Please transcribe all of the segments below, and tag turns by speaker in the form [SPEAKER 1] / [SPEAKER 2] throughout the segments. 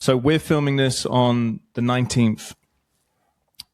[SPEAKER 1] So we're filming this on the 19th.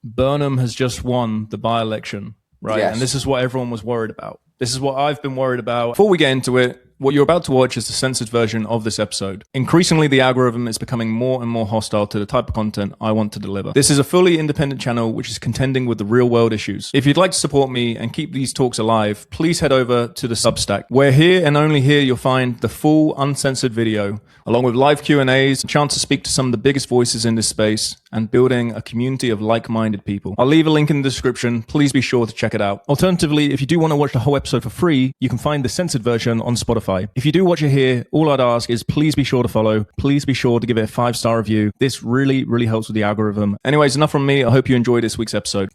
[SPEAKER 1] Burnham has just won the by-election, right?
[SPEAKER 2] Yes.
[SPEAKER 1] And this is what everyone was worried about. This is what I've been worried about. Before we get into it, what you're about to watch is the censored version of this episode. Increasingly, the algorithm is becoming more and more hostile to the type of content I want to deliver. This is a fully independent channel which is contending with the real-world issues. If you'd like to support me and keep these talks alive, please head over to the Substack, where here and only here you'll find the full uncensored video, along with live Q&As, a chance to speak to some of the biggest voices in this space, and building a community of like-minded people. I'll leave a link in the description. Please be sure to check it out. Alternatively, if you do want to watch the whole episode for free, you can find the censored version on Spotify. If you do watch it here, all I'd ask is please be sure to follow. Please be sure to give it a 5-star review. This really, really helps with the algorithm. Anyways, enough from me. I hope you enjoyed this week's episode.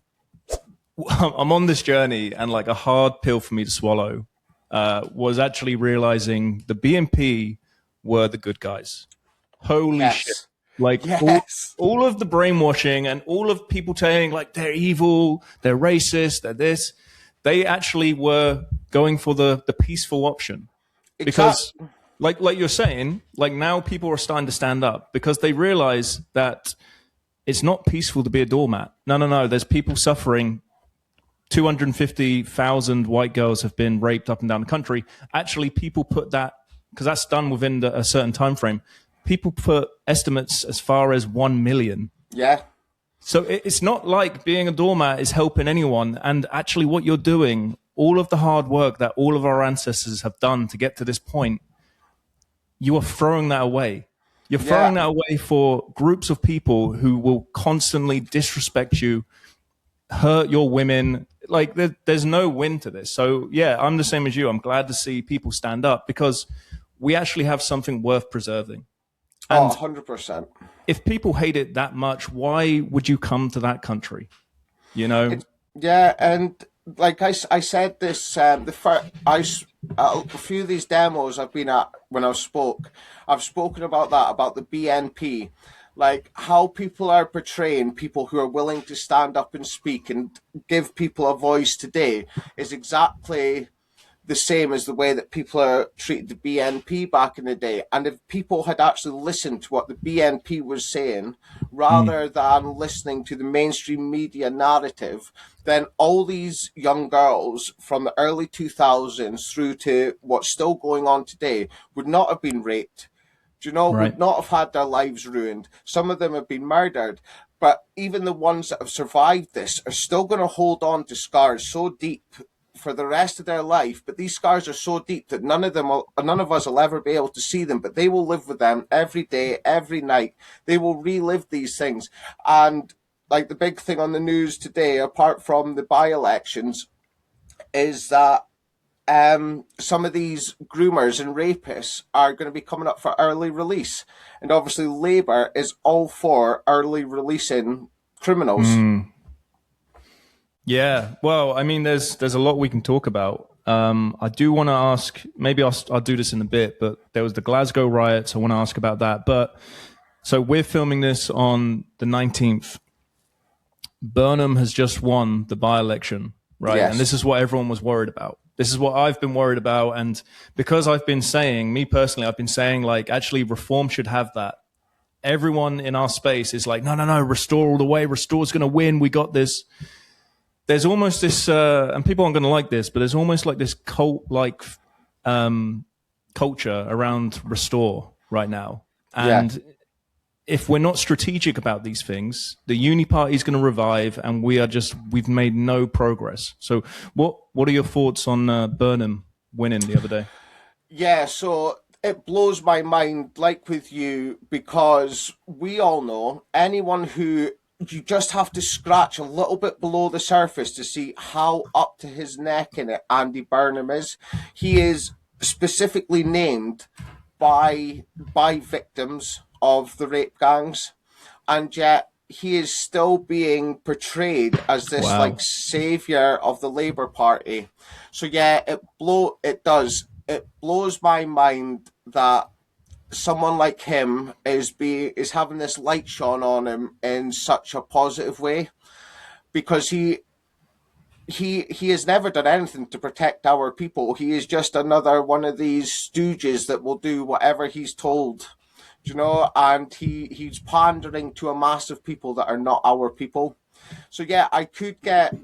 [SPEAKER 1] I'm on this journey, and like a hard pill for me to swallow was actually realizing the BNP were the good guys. Holy shit. Like all of the brainwashing and all of people saying like they're evil, they're racist, they're this, they actually were going for the peaceful option. Because like you're saying, like now people are starting to stand up because they realize that it's not peaceful to be a doormat. No. There's people suffering. 250,000 white girls have been raped up and down the country. Actually, people put that, because that's done within a certain time frame. People put estimates as far as 1 million.
[SPEAKER 2] Yeah.
[SPEAKER 1] So it's not like being a doormat is helping anyone. And actually what you're doing, all of the hard work that all of our ancestors have done to get to this point, you are throwing that away. You're throwing that away for groups of people who will constantly disrespect you, hurt your women. Like there's no win to this. So yeah, I'm the same as you. I'm glad to see people stand up because we actually have something worth preserving. And
[SPEAKER 2] 100%.
[SPEAKER 1] If people hate it that much, why would you come to that country? You know?
[SPEAKER 2] And like I said this, a few of these demos I've been at when I've spoken about that, about the BNP, like how people are portraying people who are willing to stand up and speak and give people a voice today is exactly the same as the way that people are treated the BNP back in the day. And if people had actually listened to what the BNP was saying, rather than listening to the mainstream media narrative, then all these young girls from the early 2000s through to what's still going on today would not have been raped. Do you know, would not have had their lives ruined. Some of them have been murdered. But even the ones that have survived this are still going to hold on to scars so deep for the rest of their life, but these scars are so deep that none of us will ever be able to see them, but they will live with them every day, every night. They will relive these things. And like the big thing on the news today, apart from the by-elections, is that some of these groomers and rapists are going to be coming up for early release. And obviously Labour is all for early releasing criminals.
[SPEAKER 1] Yeah, well, I mean, there's a lot we can talk about. I do want to ask, maybe I'll do this in a bit, but there was the Glasgow riots. I want to ask about that. But so we're filming this on the 19th. Burnham has just won the by-election, right?
[SPEAKER 2] Yes.
[SPEAKER 1] And this is what everyone was worried about. This is what I've been worried about. And because I've been saying, me personally, I've been saying like, actually reform should have that. Everyone in our space is like, no, restore all the way. Restore's going to win. We got this. There's almost this, and people aren't going to like this, but there's almost like this cult-like culture around Restore right now. And if we're not strategic about these things, the uni party is going to revive, and we've made no progress. So what are your thoughts on Burnham winning the other day?
[SPEAKER 2] Yeah, so it blows my mind, like with you, because we all know anyone who you just have to scratch a little bit below the surface to see how up to his neck in it Andy Burnham is. He is specifically named by victims of the rape gangs, and yet he is still being portrayed as this like savior of the Labour Party. So yeah, it blows my mind that someone like him is having this light shone on him in such a positive way, because he has never done anything to protect our people. He is just another one of these stooges that will do whatever he's told you know, and he's pandering to a mass of people that are not our people. So yeah, I could get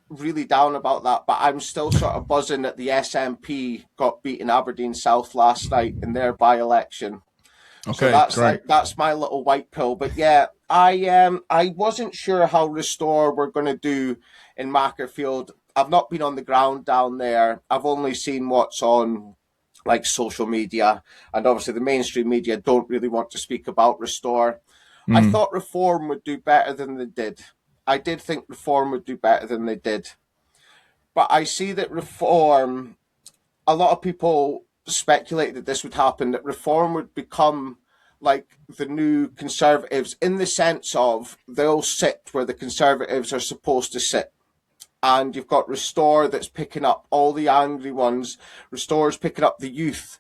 [SPEAKER 2] really down about that, but I'm still sort of buzzing that the SNP got beaten Aberdeen South last night in their by-election. So
[SPEAKER 1] Okay, great.
[SPEAKER 2] that's my little white pill. But yeah, I wasn't sure how Restore were going to do in Makerfield. I've not been on the ground down there. I've only seen what's on like social media, and obviously the mainstream media don't really want to speak about Restore. I thought Reform would do better than they did. I did think Reform would do better than they did. But I see that Reform, a lot of people speculated that this would happen, that Reform would become like the new Conservatives in the sense of they'll sit where the Conservatives are supposed to sit. And you've got Restore that's picking up all the angry ones. Restore's picking up the youth.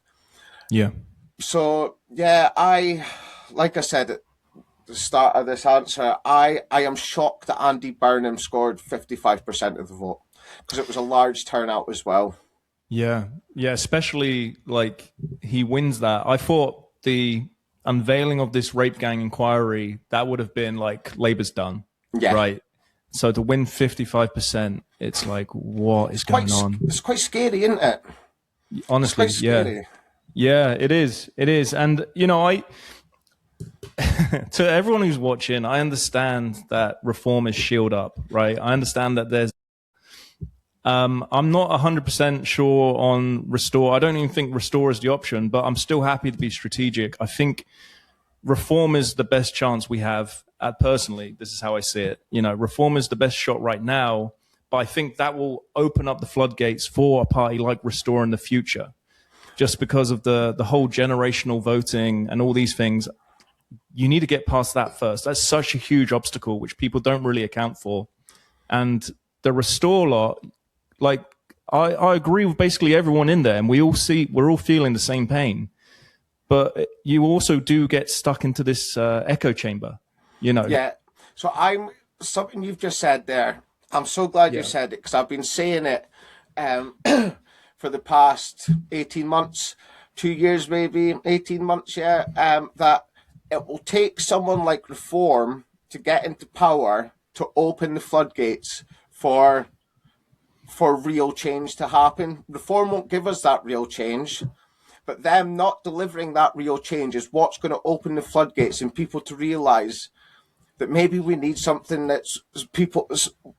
[SPEAKER 1] Yeah.
[SPEAKER 2] So, yeah, like I said at the start of this answer, I am shocked that Andy Burnham scored 55% of the vote because it was a large turnout as well.
[SPEAKER 1] Yeah. Yeah. Especially like he wins that. I thought the unveiling of this rape gang inquiry, that would have been like Labour's done.
[SPEAKER 2] Yeah.
[SPEAKER 1] Right. So to win 55%, it's like, what is going on?
[SPEAKER 2] It's quite scary, isn't it?
[SPEAKER 1] Honestly,
[SPEAKER 2] It's quite scary.
[SPEAKER 1] yeah. Yeah, it is. It is. And, you know, to everyone who's watching, I understand that Reform is shield up, right? I understand that there's, I'm not 100% sure on Restore. I don't even think Restore is the option, but I'm still happy to be strategic. I think Reform is the best chance we have. Personally, this is how I see it. You know, Reform is the best shot right now, but I think that will open up the floodgates for a party like Restore in the future, just because of the whole generational voting and all these things. You need to get past that first. That's such a huge obstacle, which people don't really account for. And the Restore lot, like, I agree with basically everyone in there, and we're all feeling the same pain. But you also do get stuck into this echo chamber, you know.
[SPEAKER 2] Yeah. So something you've just said there. I'm so glad you said it because I've been saying it for the past 18 months, 2 years, maybe 18 months. Yeah. That it will take someone like Reform to get into power to open the floodgates for real change to happen. Reform won't give us that real change. But them not delivering that real change is what's going to open the floodgates and people to realise that maybe we need something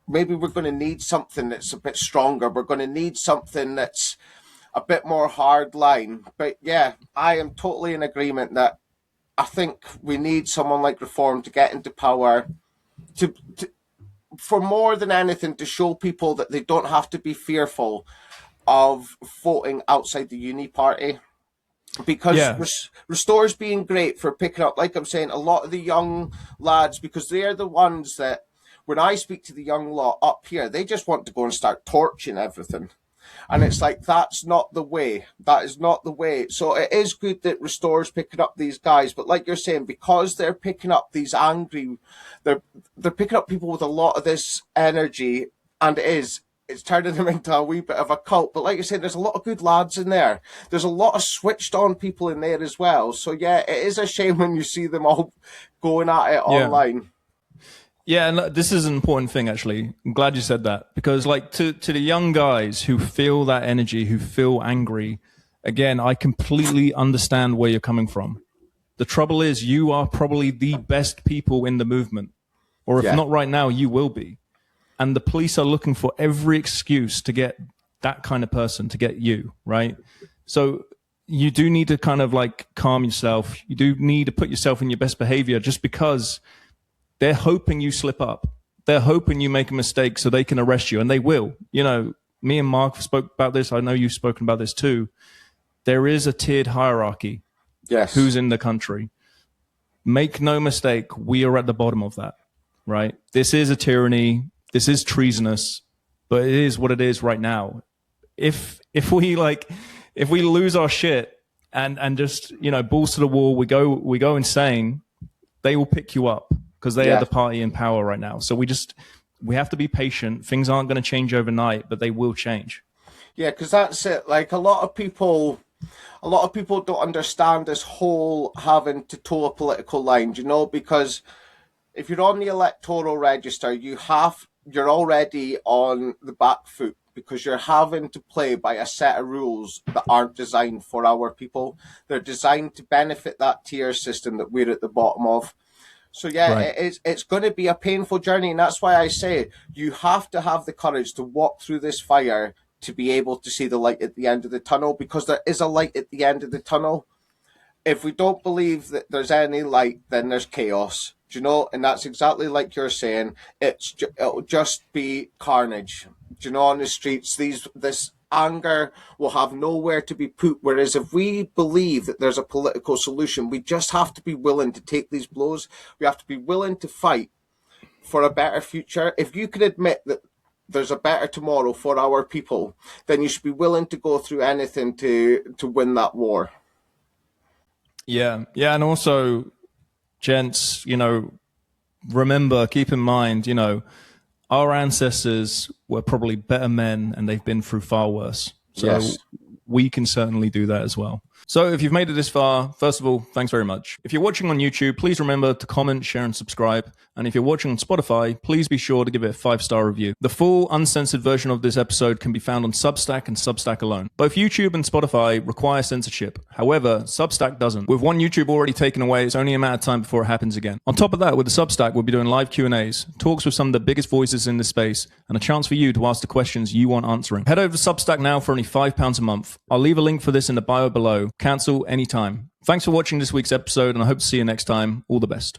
[SPEAKER 2] maybe we're going to need something that's a bit stronger. We're going to need something that's a bit more hard line. But yeah, I am totally in agreement that I think we need someone like Reform to get into power to for more than anything to show people that they don't have to be fearful of voting outside the uni party. Because Restore's being great for picking up, like I'm saying, a lot of the young lads, because they're the ones that, when I speak to the young lot up here, they just want to go and start torching everything. And it's like, that's not the way. That is not the way. So it is good that Restore's picking up these guys. But like you're saying, because they're picking up these angry, they're picking up people with a lot of this energy, and it's turning them into a wee bit of a cult. But like you said, there's a lot of good lads in there. There's a lot of switched on people in there as well. So yeah, it is a shame when you see them all going at it online.
[SPEAKER 1] Yeah, and this is an important thing, actually. I'm glad you said that. Because like to the young guys who feel that energy, who feel angry, again, I completely understand where you're coming from. The trouble is you are probably the best people in the movement. Or if not right now, you will be. And the police are looking for every excuse to get that kind of person, to get you, right? So you do need to kind of like calm yourself. You do need to put yourself in your best behavior, just because they're hoping you slip up. They're hoping you make a mistake so they can arrest you, and they will. You know, me and Mark spoke about this. I know you've spoken about this too. There is a tiered hierarchy.
[SPEAKER 2] Yes.
[SPEAKER 1] Who's in the country. Make no mistake, we are at the bottom of that, right? This is a tyranny. This is treasonous, but it is what it is right now. If we lose our shit and just, you know, balls to the wall, we go insane, they will pick you up because they are the party in power right now. So we have to be patient. Things aren't going to change overnight, but they will change.
[SPEAKER 2] Yeah, because that's it. Like a lot of people A lot of people don't understand this whole having to toe a political line, because if you're on the electoral register, you're already on the back foot because you're having to play by a set of rules that aren't designed for our people. They're designed to benefit that tier system that we're at the bottom of. So yeah,
[SPEAKER 1] Right.
[SPEAKER 2] it's going to be a painful journey, and that's why I say you have to have the courage to walk through this fire to be able to see the light at the end of the tunnel, because there is a light at the end of the tunnel. If we don't believe that there's any light, then there's chaos. Do you know? And that's exactly like you're saying. It'll just be carnage. Do you know? On the streets, this anger will have nowhere to be put. Whereas if we believe that there's a political solution, we just have to be willing to take these blows. We have to be willing to fight for a better future. If you can admit that there's a better tomorrow for our people, then you should be willing to go through anything to win that war.
[SPEAKER 1] Yeah. Yeah. And also, gents, remember, keep in mind, our ancestors were probably better men and they've been through far worse. So
[SPEAKER 2] Yes.
[SPEAKER 1] we can certainly do that as well. So if you've made it this far, first of all, thanks very much. If you're watching on YouTube, please remember to comment, share, and subscribe. And if you're watching on Spotify, please be sure to give it a 5-star review. The full uncensored version of this episode can be found on Substack and Substack alone. Both YouTube and Spotify require censorship. However, Substack doesn't. With one YouTube already taken away, it's only a matter of time before it happens again. On top of that, with the Substack, we'll be doing live Q&As, talks with some of the biggest voices in this space, and a chance for you to ask the questions you want answering. Head over to Substack now for only £5 a month. I'll leave a link for this in the bio below. Cancel anytime. Thanks for watching this week's episode, and I hope to see you next time. All the best.